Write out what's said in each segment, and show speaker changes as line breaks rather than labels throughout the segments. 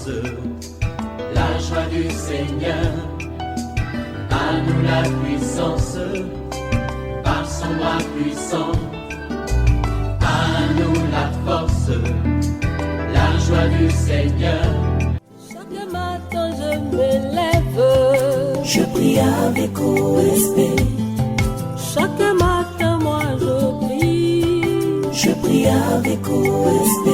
force, la joie du Seigneur. À nous la puissance, par son bras puissant. À nous la force, la joie du Seigneur.
Chaque matin je me lève, je prie avec OSB. Chaque matin moi je prie avec OSB.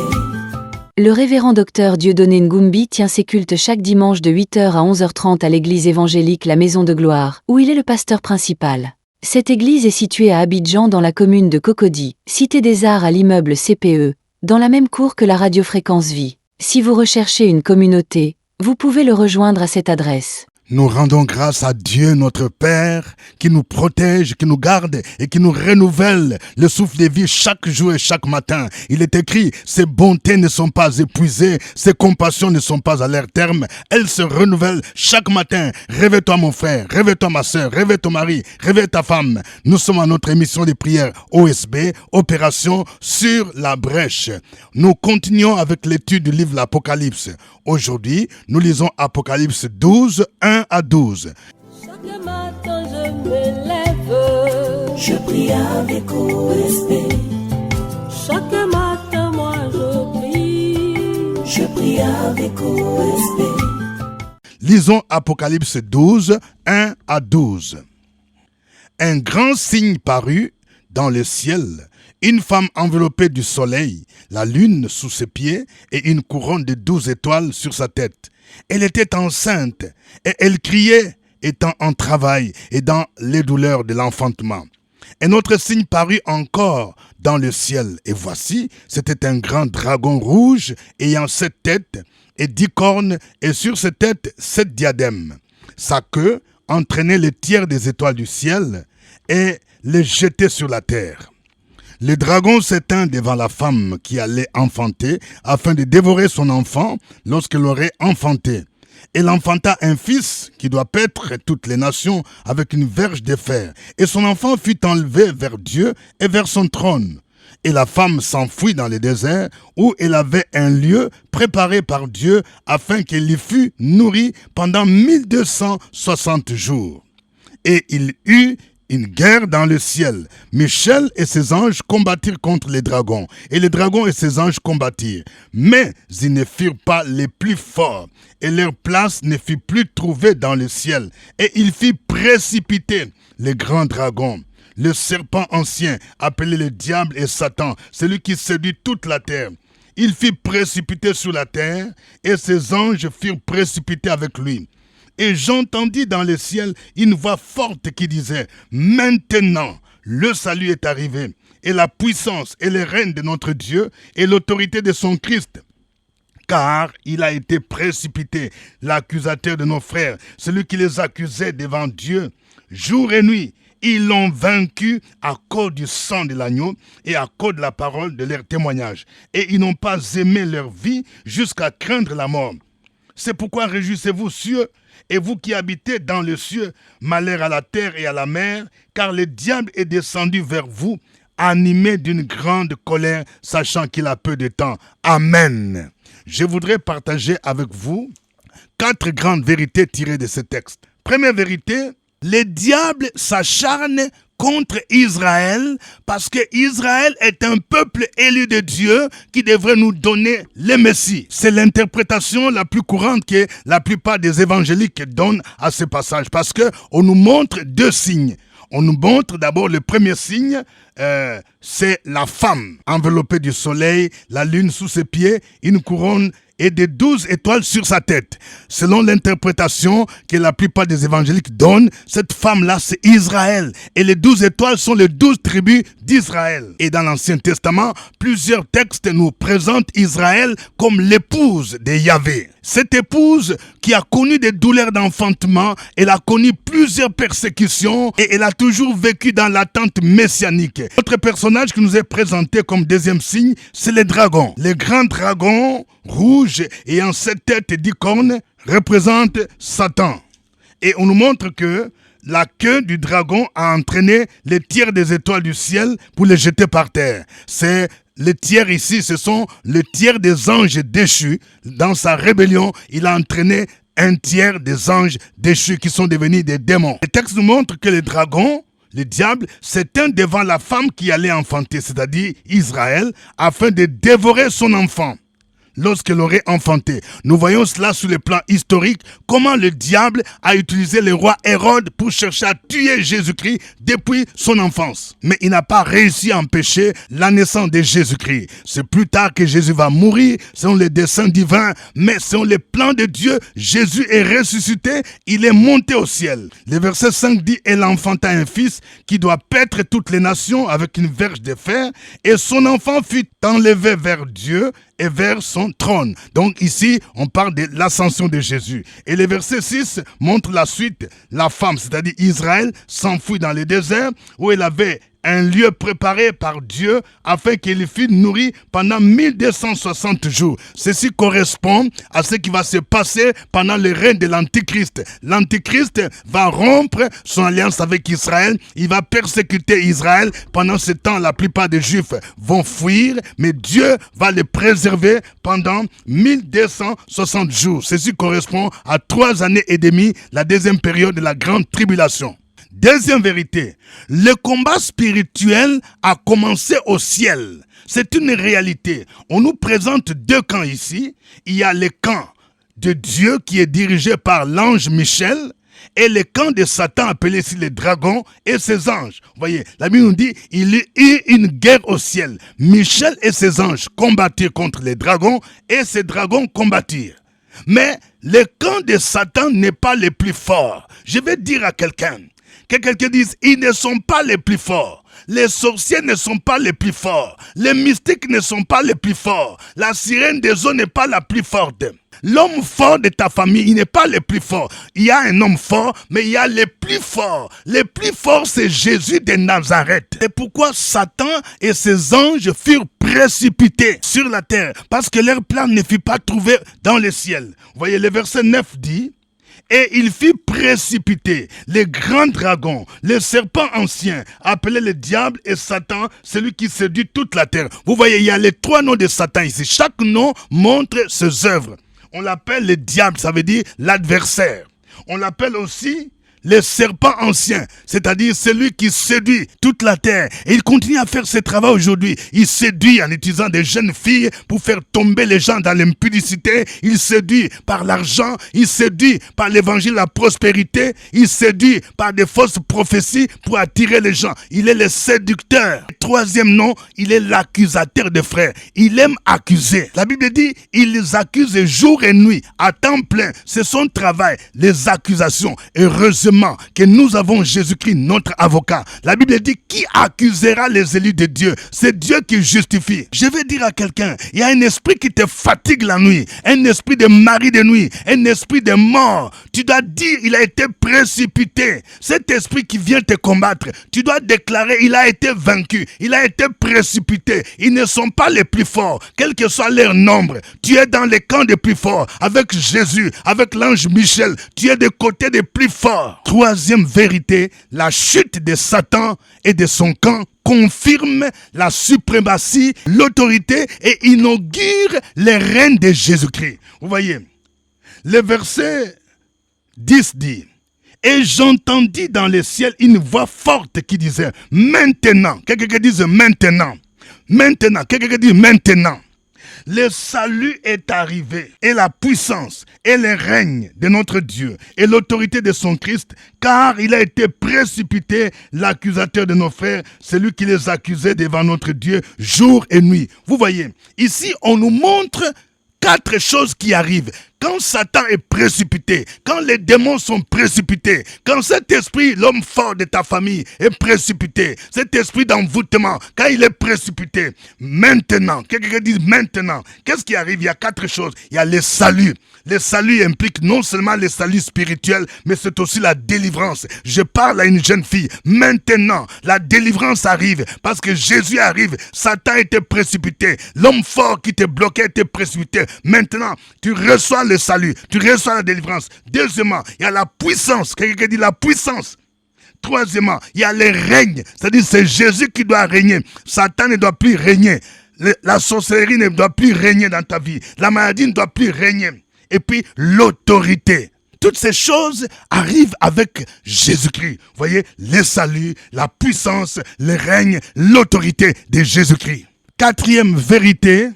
Le révérend docteur Dieudonné Ngumbi tient ses cultes chaque dimanche de 8h à 11h30 à l'église évangélique La Maison de Gloire, où il est le pasteur principal. Cette église est située à Abidjan dans la commune de Cocody, cité des Arts à l'immeuble CPE, dans la même cour que la radio-fréquence Vie. Si vous recherchez une communauté, vous pouvez le rejoindre à cette adresse.
Nous rendons grâce à Dieu notre Père qui nous protège, qui nous garde et qui nous renouvelle le souffle de vie chaque jour et chaque matin. Il est écrit, ses bontés ne sont pas épuisées, ses compassions ne sont pas à leur terme. Elles se renouvellent chaque matin. Réveille-toi mon frère, réveille-toi ma soeur, réveille ton mari, réveille ta femme. Nous sommes à notre émission de prière OSB, Opération sur la brèche. Nous continuons avec l'étude du livre de l'Apocalypse. Aujourd'hui, nous lisons Apocalypse 12, 1 à 12.
Chaque matin je me lève, je prie avec OSB. Chaque matin moi je prie avec OSB.
Lisons Apocalypse 12, 1 à 12. Un grand signe parut dans le ciel. Une femme enveloppée du soleil, la lune sous ses pieds et une couronne de 12 étoiles sur sa tête. Elle était enceinte et elle criait étant en travail et dans les douleurs de l'enfantement. Un autre signe parut encore dans le ciel et voici, c'était un grand dragon rouge ayant 7 têtes et 10 cornes et sur ses têtes 7 diadèmes. Sa queue entraînait les tiers des étoiles du ciel et les jetait sur la terre. Le dragon s'éteint devant la femme qui allait enfanter afin de dévorer son enfant lorsqu'elle aurait enfanté. Elle enfanta un fils qui doit paître toutes les nations avec une verge de fer. Et son enfant fut enlevé vers Dieu et vers son trône. Et la femme s'enfuit dans le désert où elle avait un lieu préparé par Dieu afin qu'elle y fût nourrie pendant 1260 jours. Et il eut une guerre dans le ciel. Michel et ses anges combattirent contre les dragons, et les dragons et ses anges combattirent. Mais ils ne furent pas les plus forts, et leur place ne fut plus trouvée dans le ciel. Et il fit précipiter les grands dragons, le serpent ancien, appelé le diable et Satan, celui qui séduit toute la terre. Il fit précipiter sur la terre, et ses anges furent précipités avec lui. Et j'entendis dans le ciel une voix forte qui disait « Maintenant, le salut est arrivé, et la puissance et le règne de notre Dieu et l'autorité de son Christ. Car il a été précipité, l'accusateur de nos frères, celui qui les accusait devant Dieu, jour et nuit. Ils l'ont vaincu à cause du sang de l'agneau et à cause de la parole de leur témoignage. Et ils n'ont pas aimé leur vie jusqu'à craindre la mort. C'est pourquoi réjouissez-vous, cieux, et vous qui habitez dans les cieux, malheur à la terre et à la mer, car le diable est descendu vers vous, animé d'une grande colère, sachant qu'il a peu de temps. Amen. Je voudrais partager avec vous 4 grandes vérités tirées de ce texte. Première vérité, le diable s'acharne contre Israël parce que Israël est un peuple élu de Dieu qui devrait nous donner le Messie. C'est l'interprétation la plus courante que la plupart des évangéliques donnent à ce passage parce qu'on nous montre 2 signes. On nous montre d'abord le premier signe, c'est la femme enveloppée du soleil, la lune sous ses pieds, une couronne et des 12 étoiles sur sa tête. Selon l'interprétation que la plupart des évangéliques donnent, cette femme-là, c'est Israël. Et les 12 étoiles sont les 12 tribus d'Israël. Et dans l'Ancien Testament, plusieurs textes nous présentent Israël comme l'épouse de Yahvé. Cette épouse qui a connu des douleurs d'enfantement, elle a connu plusieurs persécutions et elle a toujours vécu dans l'attente messianique. Notre personnage qui nous est présenté comme deuxième signe, c'est le dragon. Le grand dragon rouge ayant 7 têtes et 10 cornes représente Satan. Et on nous montre que la queue du dragon a entraîné les tiers des étoiles du ciel pour les jeter par terre. C'est le tiers ici, ce sont le tiers des anges déchus. Dans sa rébellion, il a entraîné un tiers des anges déchus qui sont devenus des démons. Le texte nous montre que le dragon, le diable, s'éteint devant la femme qui allait enfanter, c'est-à-dire Israël, afin de dévorer son enfant. Lorsqu'elle aurait enfanté. Nous voyons cela sur le plan historique, comment le diable a utilisé le roi Hérode pour chercher à tuer Jésus-Christ depuis son enfance. Mais il n'a pas réussi à empêcher la naissance de Jésus-Christ. C'est plus tard que Jésus va mourir, selon les desseins divins, mais selon les plans de Dieu, Jésus est ressuscité, il est monté au ciel. Le verset 5 dit, « Elle enfanta un fils qui doit paître toutes les nations avec une verge de fer, et son enfant fut enlevé vers Dieu, et vers son trône. » Donc ici, on parle de l'ascension de Jésus. Et le verset 6 montre la suite. La femme, c'est-à-dire Israël, s'enfuit dans le désert où elle avait un lieu préparé par Dieu afin qu'il fût nourri pendant 1260 jours. Ceci correspond à ce qui va se passer pendant le règne de l'Antichrist. L'Antichrist va rompre son alliance avec Israël. Il va persécuter Israël. Pendant ce temps, la plupart des Juifs vont fuir, mais Dieu va les préserver pendant 1260 jours. Ceci correspond à 3 années et demie, la deuxième période de la grande tribulation. Deuxième vérité, le combat spirituel a commencé au ciel. C'est une réalité. On nous présente 2 camps ici. Il y a le camp de Dieu qui est dirigé par l'ange Michel et le camp de Satan appelé ici le dragon et ses anges. Vous voyez, la Bible nous dit il y eut une guerre au ciel. Michel et ses anges combattirent contre les dragons et ces dragons combattirent. Mais le camp de Satan n'est pas le plus fort. Je vais dire à quelqu'un, que quelqu'un dise, ils ne sont pas les plus forts. Les sorciers ne sont pas les plus forts. Les mystiques ne sont pas les plus forts. La sirène des eaux n'est pas la plus forte. L'homme fort de ta famille, il n'est pas le plus fort. Il y a un homme fort, mais il y a les plus forts. Les plus forts, c'est Jésus de Nazareth. C'est pourquoi Satan et ses anges furent précipités sur la terre, parce que leur plan ne fut pas trouvé dans le ciel. Vous voyez, le verset 9 dit, « Et il fit précipiter les grands dragons, les serpents anciens, appelés le diable et Satan, celui qui séduit toute la terre. » Vous voyez, il y a les 3 noms de Satan ici. Chaque nom montre ses œuvres. On l'appelle le diable, ça veut dire l'adversaire. On l'appelle aussi les serpents anciens, c'est-à-dire celui qui séduit toute la terre. Et il continue à faire ce travail aujourd'hui. Il séduit en utilisant des jeunes filles pour faire tomber les gens dans l'impudicité. Il séduit par l'argent. Il séduit par l'évangile de la prospérité. Il séduit par des fausses prophéties pour attirer les gens. Il est le séducteur. Troisième nom, il est l'accusateur des frères. Il aime accuser. La Bible dit, il les accuse jour et nuit, à temps plein. C'est son travail, les accusations. Heureusement que nous avons Jésus-Christ, notre avocat. La Bible dit, qui accusera les élus de Dieu? C'est Dieu qui justifie. Je vais dire à quelqu'un, il y a un esprit qui te fatigue la nuit, un esprit de mari de nuit, un esprit de mort. Tu dois dire, il a été précipité. Cet esprit qui vient te combattre, tu dois déclarer, il a été vaincu, il a été précipité. Ils ne sont pas les plus forts, quel que soit leur nombre. Tu es dans les camps des plus forts, avec Jésus, avec l'ange Michel. Tu es des côtés des plus forts. Troisième vérité, la chute de Satan et de son camp confirme la suprématie, l'autorité et inaugure le règne de Jésus-Christ. Vous voyez, le verset 10 dit, « Et j'entendis dans le ciel une voix forte qui disait, « Maintenant », quelqu'un dit « maintenant », maintenant, quelqu'un dit « maintenant ». Le salut est arrivé et la puissance et le règne de notre Dieu et l'autorité de son Christ, car il a été précipité l'accusateur de nos frères, celui qui les accusait devant notre Dieu jour et nuit. Vous voyez, ici on nous montre 4 choses qui arrivent. Quand Satan est précipité, quand les démons sont précipités, quand cet esprit, l'homme fort de ta famille est précipité, cet esprit d'envoûtement, quand il est précipité, maintenant, quelqu'un dit maintenant, qu'est-ce qui arrive? Il y a 4 choses. Il y a le salut. Le salut implique non seulement le salut spirituel, mais c'est aussi la délivrance. Je parle à une jeune fille. Maintenant, la délivrance arrive parce que Jésus arrive. Satan était précipité. L'homme fort qui te bloquait était précipité. Maintenant, tu reçois le salut, tu reçois la délivrance. Deuxièmement, il y a la puissance. Quelqu'un dit la puissance. Troisièmement, il y a le règne. C'est-à-dire c'est Jésus qui doit régner. Satan ne doit plus régner. La sorcellerie ne doit plus régner dans ta vie. La maladie ne doit plus régner. Et puis l'autorité. Toutes ces choses arrivent avec Jésus-Christ. Vous voyez, le salut, la puissance, le règne, l'autorité de Jésus-Christ. Quatrième vérité,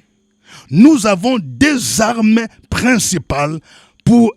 nous avons deux armes principales pour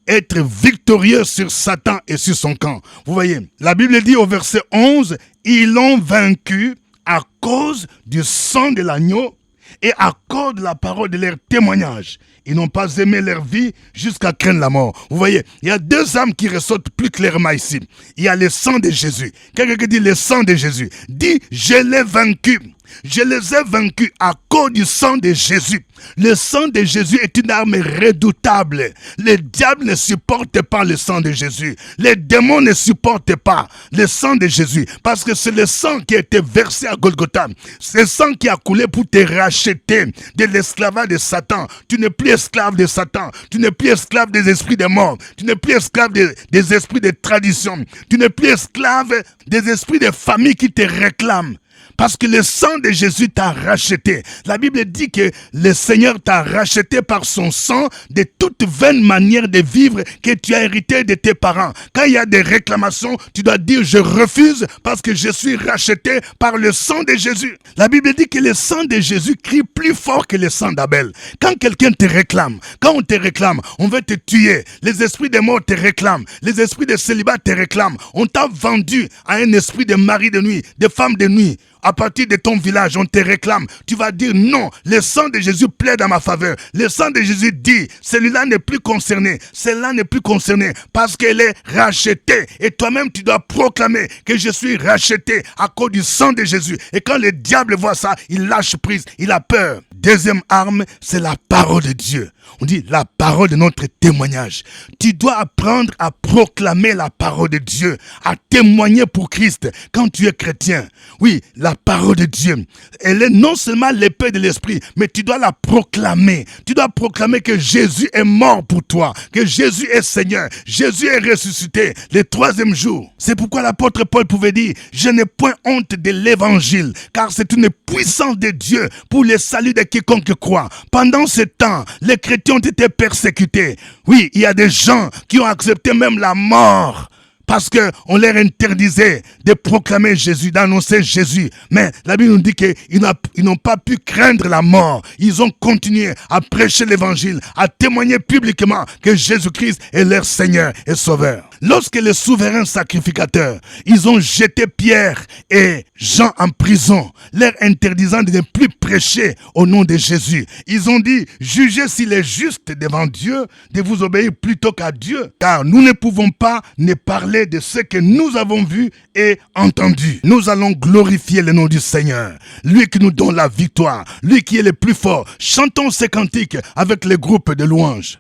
être victorieux sur Satan et sur son camp. Vous voyez, la Bible dit au verset 11, ils l'ont vaincu à cause du sang de l'agneau et à cause de la parole de leur témoignage. Ils n'ont pas aimé leur vie jusqu'à craindre la mort. Vous voyez, il y a deux armes qui ressortent plus clairement ici. Il y a le sang de Jésus. Quelqu'un qui dit le sang de Jésus, dit je l'ai vaincu. Je les ai vaincus à cause du sang de Jésus. Le sang de Jésus est une arme redoutable. Le diable ne supporte pas le sang de Jésus. Les démons ne supportent pas le sang de Jésus. Parce que c'est le sang qui a été versé à Golgotha. C'est le sang qui a coulé pour te racheter de l'esclavage de Satan. Tu n'es plus esclave de Satan. Tu n'es plus esclave des esprits de mort. Tu n'es plus esclave des esprits de tradition. Tu n'es plus esclave des esprits de famille qui te réclament. Parce que le sang de Jésus t'a racheté. La Bible dit que le Seigneur t'a racheté par son sang de toute vaine manière de vivre que tu as hérité de tes parents. Quand il y a des réclamations, tu dois dire je refuse parce que je suis racheté par le sang de Jésus. La Bible dit que le sang de Jésus crie plus fort que le sang d'Abel. Quand quelqu'un te réclame, quand on te réclame, on veut te tuer. Les esprits de mort te réclament. Les esprits de célibat te réclament. On t'a vendu à un esprit de mari de nuit, de femme de nuit. À partir de ton village, on te réclame. Tu vas dire non, le sang de Jésus plaide en ma faveur. Le sang de Jésus dit, celui-là n'est plus concerné. Celle-là n'est plus concernée parce qu'elle est rachetée. Et toi-même, tu dois proclamer que je suis racheté à cause du sang de Jésus. Et quand le diable voit ça, il lâche prise, il a peur. Deuxième arme, c'est la parole de Dieu. On dit la parole de notre témoignage. Tu dois apprendre à proclamer la parole de Dieu, à témoigner pour Christ quand tu es chrétien. Oui, la parole de Dieu, elle est non seulement l'épée de l'esprit, mais tu dois la proclamer. Tu dois proclamer que Jésus est mort pour toi, que Jésus est Seigneur, Jésus est ressuscité le troisième jour. C'est pourquoi l'apôtre Paul pouvait dire, je n'ai point honte de l'évangile, car c'est une puissance de Dieu pour le salut de quiconque croit. Pendant ce temps, les chrétiens ont été persécutés. Oui, il y a des gens qui ont accepté même la mort parce qu'on leur interdisait de proclamer Jésus, d'annoncer Jésus. Mais la Bible nous dit qu'ils n'ont pas pu craindre la mort. Ils ont continué à prêcher l'évangile, à témoigner publiquement que Jésus-Christ est leur Seigneur et Sauveur. Lorsque les souverains sacrificateurs, ils ont jeté Pierre et Jean en prison, leur interdisant de ne plus prêcher au nom de Jésus. Ils ont dit, jugez s'il est juste devant Dieu de vous obéir plutôt qu'à Dieu, car nous ne pouvons pas ne parler de ce que nous avons vu et entendu. Nous allons glorifier le nom du Seigneur, lui qui nous donne la victoire, lui qui est le plus fort. Chantons ces cantiques avec le groupe de louanges.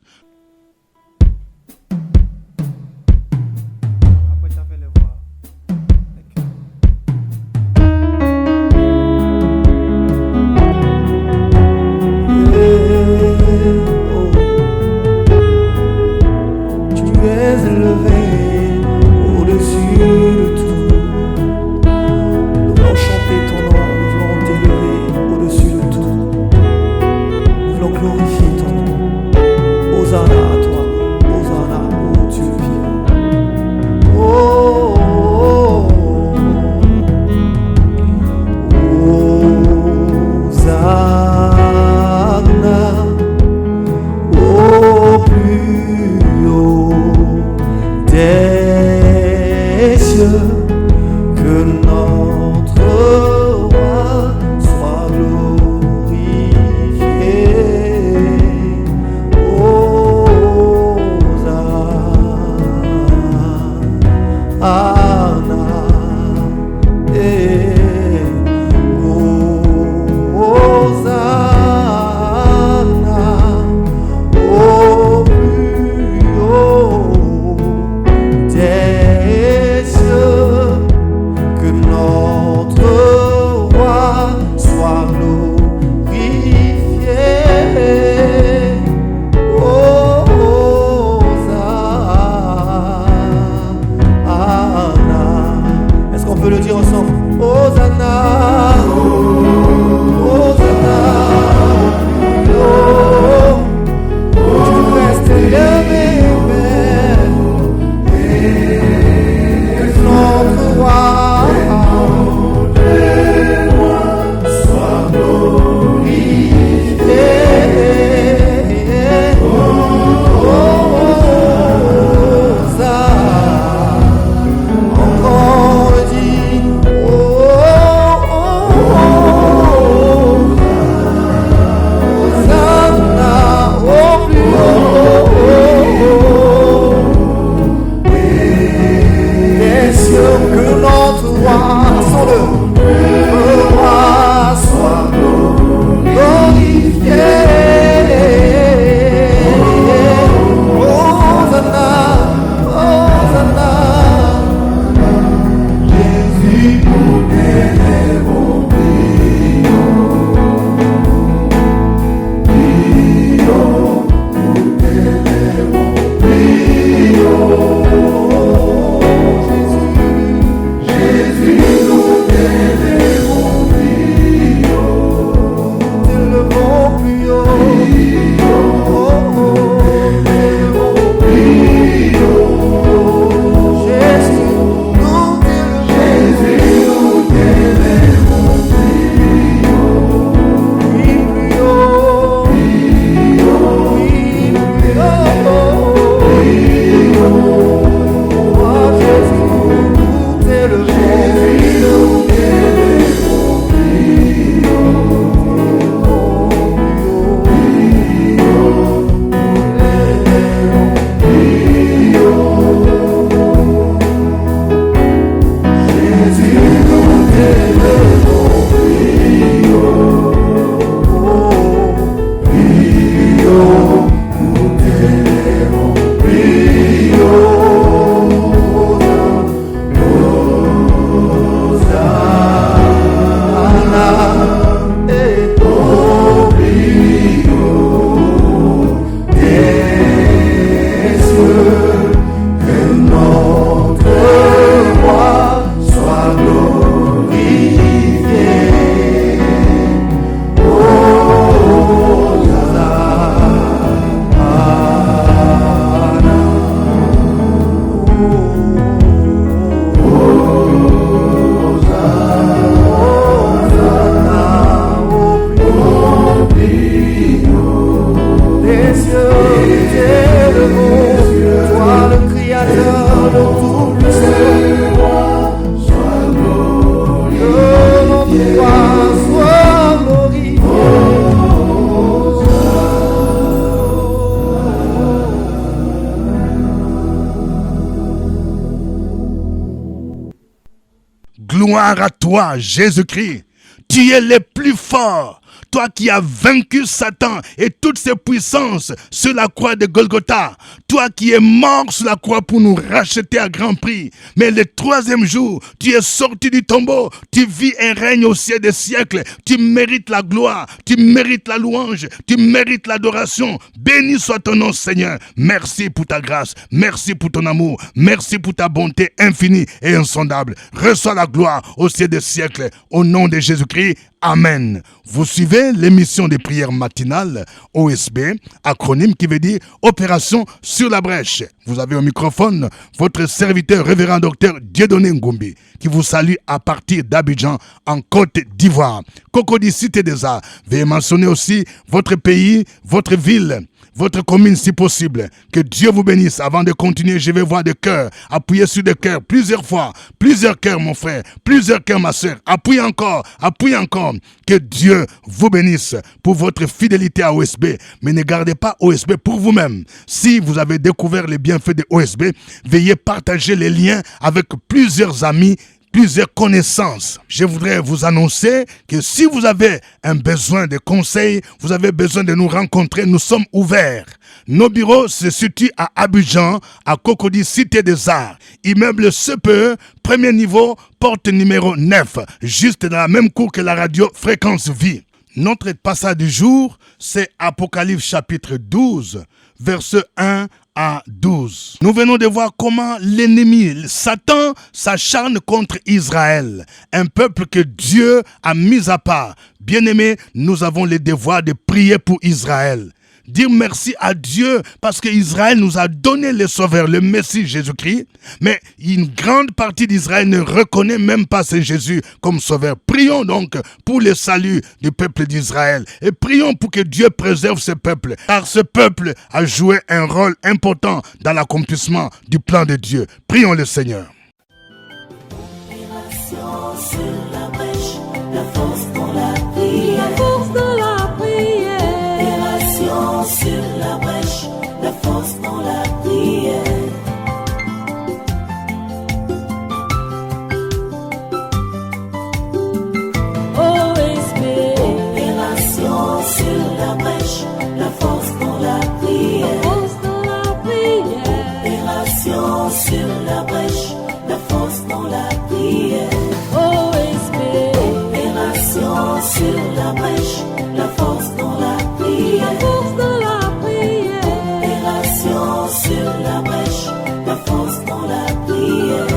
Oh
Gloire à toi, Jésus-Christ. Tu es le plus fort. Toi qui as vaincu Satan et toutes ses puissances sur la croix de Golgotha. Toi qui es mort sur la croix pour nous racheter à grand prix. Mais le troisième jour, tu es sorti du tombeau. Tu vis et règnes au ciel des siècles. Tu mérites la gloire. Tu mérites la louange. Tu mérites l'adoration. Béni soit ton nom, Seigneur. Merci pour ta grâce. Merci pour ton amour. Merci pour ta bonté infinie et insondable. Reçois la gloire au ciel des siècles. Au nom de Jésus-Christ. Amen. Vous suivez l'émission de prière matinale OSB, acronyme qui veut dire Opération sur la brèche. Vous avez au microphone votre serviteur révérend docteur Dieudonné Ngumbi qui vous salue à partir d'Abidjan en Côte d'Ivoire. Cocody Cité des Arts. Veuillez mentionner aussi votre pays, votre ville, votre commune si possible. Que Dieu vous bénisse. Avant de continuer, je vais voir des cœurs. Appuyez sur des cœurs plusieurs fois. Plusieurs cœurs, mon frère. Plusieurs cœurs, ma soeur. Appuyez encore. Appuyez encore. Que Dieu vous bénisse pour votre fidélité à OSB. Mais ne gardez pas OSB pour vous-même. Si vous avez découvert les bienfaits de OSB, veuillez partager les liens avec plusieurs amis, plusieurs connaissances. Je voudrais vous annoncer que si vous avez un besoin de conseils, vous avez besoin de nous rencontrer, nous sommes ouverts. Nos bureaux se situent à Abidjan, à Cocody Cité des Arts. Immeuble CPE, premier niveau, porte numéro 9, juste dans la même cour que la radio Fréquence Vie. Notre passage du jour, c'est Apocalypse chapitre 12, versets 1 à 12. Nous venons de voir comment l'ennemi, Satan, s'acharne contre Israël, un peuple que Dieu a mis à part. Bien-aimés, nous avons le devoir de prier pour Israël. Dire merci à Dieu parce qu'Israël nous a donné le sauveur, le Messie Jésus-Christ. Mais une grande partie d'Israël ne reconnaît même pas ce Jésus comme sauveur. Prions donc pour le salut du peuple d'Israël. Et prions pour que Dieu préserve ce peuple. Car ce peuple a joué un rôle important dans l'accomplissement du plan de Dieu. Prions le Seigneur.
Sur la brèche, la force dans la prière. OSB, opération sur la brèche, la force dans la prière. Force dans la prière. Opération sur la brèche, la force dans la prière. OSB, opération sur la brèche, la force dans la prière. Sur la brèche, la force dans la prière.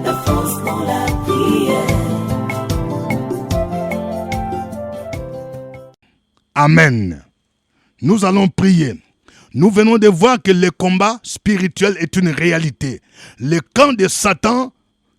La force dans la prière.
Amen. Nous allons prier. Nous venons de voir que le combat spirituel est une réalité. Le camp de Satan,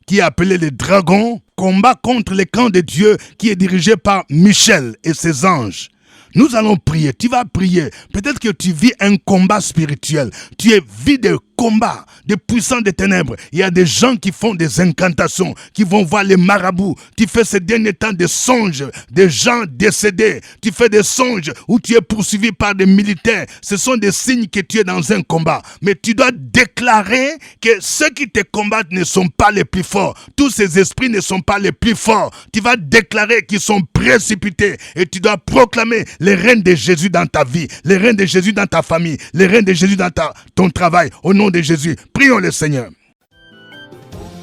qui est appelé le dragon, combat contre le camp de Dieu qui est dirigé par Michel et ses anges. Nous allons prier, tu vas prier. Peut-être que tu vis un combat spirituel. Tu es vis de combat, des puissants des ténèbres. Il y a des gens qui font des incantations, qui vont voir les marabouts. Tu fais ces derniers temps des songes, des gens décédés. Tu fais des songes où tu es poursuivi par des militaires. Ce sont des signes que tu es dans un combat. Mais tu dois déclarer que ceux qui te combattent ne sont pas les plus forts. Tous ces esprits ne sont pas les plus forts. Tu vas déclarer qu'ils sont précipités. Et tu dois proclamer les règnes de Jésus dans ta vie, les règnes de Jésus dans ta famille, les règnes de Jésus dans ton travail. Au nom de Jésus, prions le Seigneur.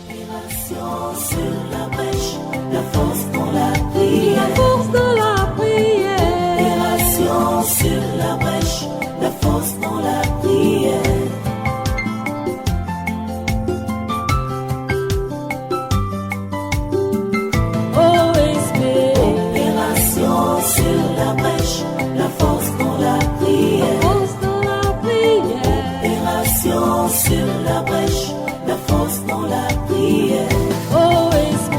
Opération sur la brèche, la force dans la prière. La force dans la prière. Opération sur la brèche, la force dans la prière. OSB, opération sur la brèche, la force dans la prière. Force dans la prière. Opération sur la brèche, la force dans la prière. OSB,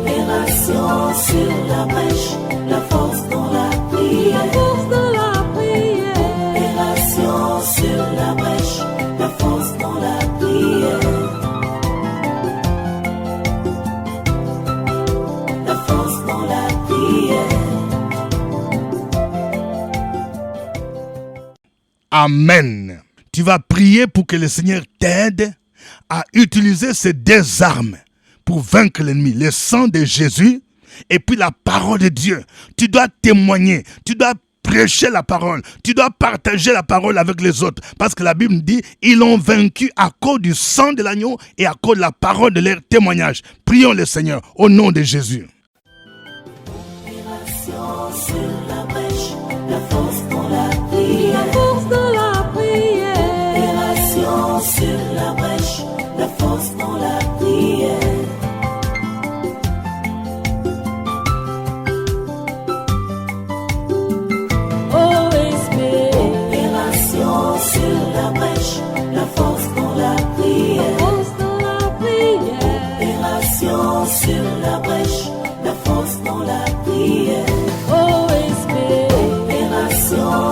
opération sur la brèche, la force dans la prière. La force dans la prière. Opération sur la brèche, la force dans la prière. La force dans la prière.
Amen. Tu vas prier pour que le Seigneur t'aide a utilisé ces deux armes pour vaincre l'ennemi. Le sang de Jésus et puis la parole de Dieu. Tu dois témoigner, tu dois prêcher la parole, tu dois partager la parole avec les autres. Parce que la Bible dit, ils l'ont vaincu à cause du sang de l'agneau et à cause de la parole de leur témoignage. Prions le Seigneur au nom de Jésus.
Sur la brèche, la force dans la prière. La force dans la prière. Opération sur la brèche, la force dans la prière. OSP. Opération sur la brèche, la force dans la prière. Force dans la prière. Opération sur la brèche, la force dans la prière.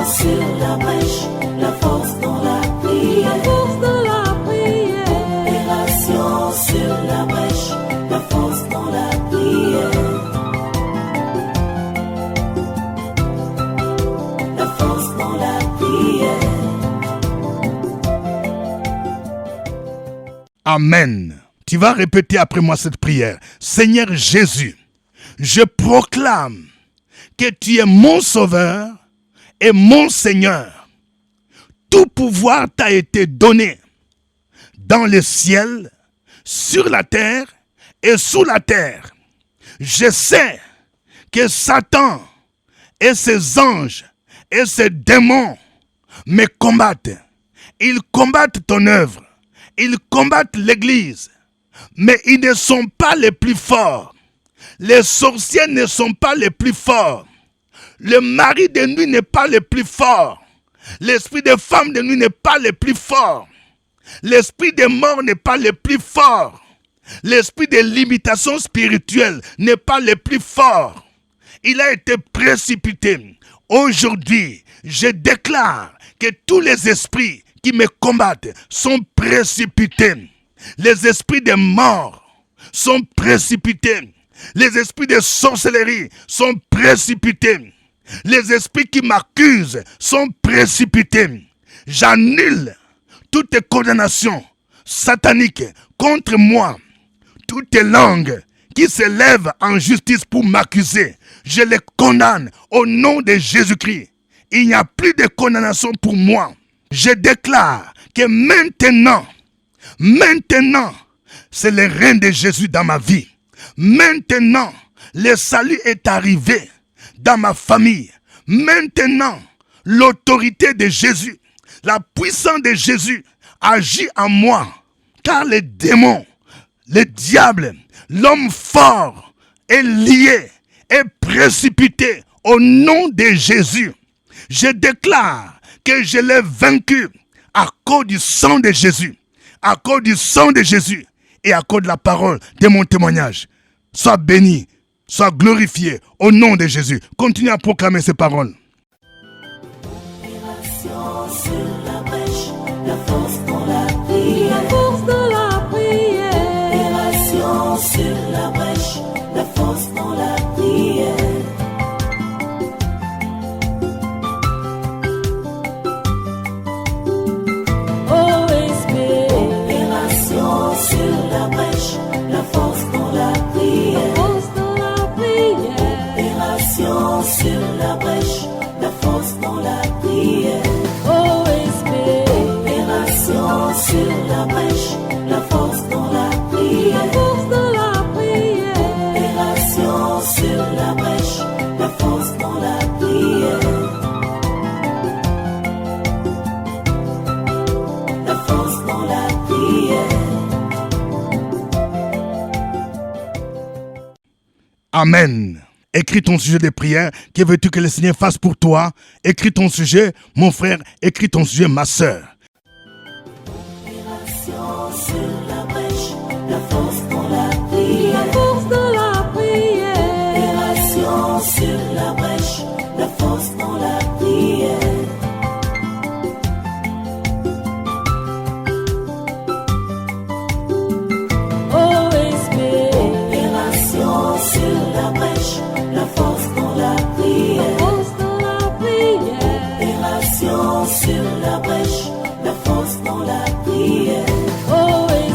Sur la brèche, la force dans la prière. La force dans la prière. Opération sur la brèche, la force dans la prière. La force dans la prière.
Amen. Tu vas répéter après moi cette prière. Seigneur Jésus, je proclame que tu es mon sauveur et mon Seigneur. Tout pouvoir t'a été donné dans le ciel, sur la terre et sous la terre. Je sais que Satan et ses anges et ses démons me combattent. Ils combattent ton œuvre. Ils combattent l'Église. Mais ils ne sont pas les plus forts. Les sorciers ne sont pas les plus forts. Le mari de nuit n'est pas le plus fort. L'esprit de femme de nuit n'est pas le plus fort. L'esprit de mort n'est pas le plus fort. L'esprit de limitation spirituelle n'est pas le plus fort. Il a été précipité. Aujourd'hui, je déclare que tous les esprits qui me combattent sont précipités. Les esprits de mort sont précipités. Les esprits de sorcellerie sont précipités. Les esprits qui m'accusent sont précipités. J'annule toute condamnation satanique contre moi. Toutes langues qui s'élèvent en justice pour m'accuser, je les condamne au nom de Jésus-Christ. Il n'y a plus de condamnation pour moi. Je déclare que maintenant, c'est le règne de Jésus dans ma vie. Maintenant, le salut est arrivé dans ma famille. Maintenant, l'autorité de Jésus, la puissance de Jésus agit en moi. Car les démons, le diable, l'homme fort est lié, est précipité au nom de Jésus. Je déclare que je l'ai vaincu à cause du sang de Jésus. À cause du sang de Jésus et à cause de la parole de mon témoignage. Sois béni, sois glorifié au nom de Jésus. Continue à proclamer ces paroles.
Opération sur la brèche, la force dans la prière. La force dans la prière. Opération sur la brèche, la force dans la prière. OSP. Opération sur la brèche, la force dans la prière. La force dans la prière. Opération sur la brèche, la force dans la prière. OSP. Opération sur la brèche, la force dans la prière. La force dans la prière. Opération sur la brèche, la force dans la prière. La force dans la prière.
Amen. Écris ton sujet de prière. Que veux-tu que le Seigneur fasse pour toi? Écris ton sujet, mon frère. Écris ton sujet, ma sœur.
Opération sur la brèche, la force dans la prière. La force dans la prière. Opération sur la brèche, la force dans la prière. OSP. Opération sur la brèche, la force dans la prière. La force dans la prière. Opération sur la brèche, la force dans la prière. OSP.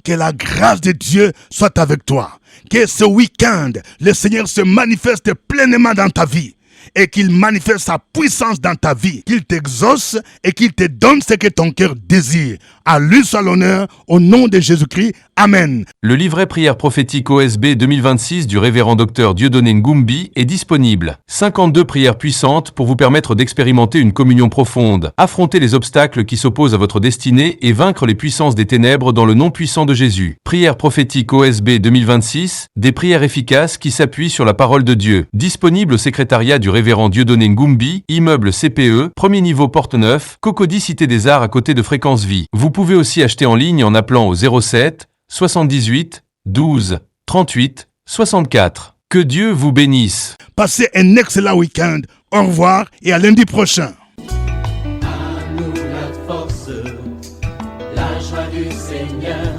Que la grâce de Dieu soit avec toi. Que ce week-end, le Seigneur se manifeste pleinement dans ta vie. Et qu'il manifeste sa puissance dans ta vie, qu'il t'exauce et qu'il te donne ce que ton cœur désire. À lui soit l'honneur, au nom de Jésus-Christ. Amen.
Le livret prière prophétique OSB 2026 du révérend Dr Dieudonné Ngumbi est disponible. 52 prières puissantes pour vous permettre d'expérimenter une communion profonde, affronter les obstacles qui s'opposent à votre destinée et vaincre les puissances des ténèbres dans le nom puissant de Jésus. Prière prophétique OSB 2026, des prières efficaces qui s'appuient sur la parole de Dieu. Disponible au secrétariat du révérend Dieudonné Ngumbi, immeuble CPE, premier niveau porte 9, Cocody Cité des Arts à côté de Fréquence Vie. Vous pouvez aussi acheter en ligne en appelant au 07 78 12 38 64. Que Dieu vous bénisse.
Passez un excellent week-end. Au revoir et à lundi prochain.
À nous la force, la joie du Seigneur.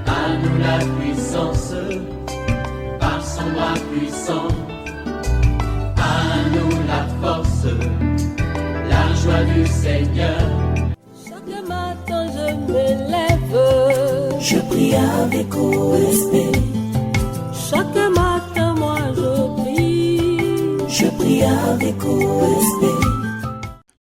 À nous la puissance, par son bras puissant. À nous la force, la joie du Seigneur.
Chaque matin je me lève, je prie avec OSB. Chaque matin moi je prie avec OSB.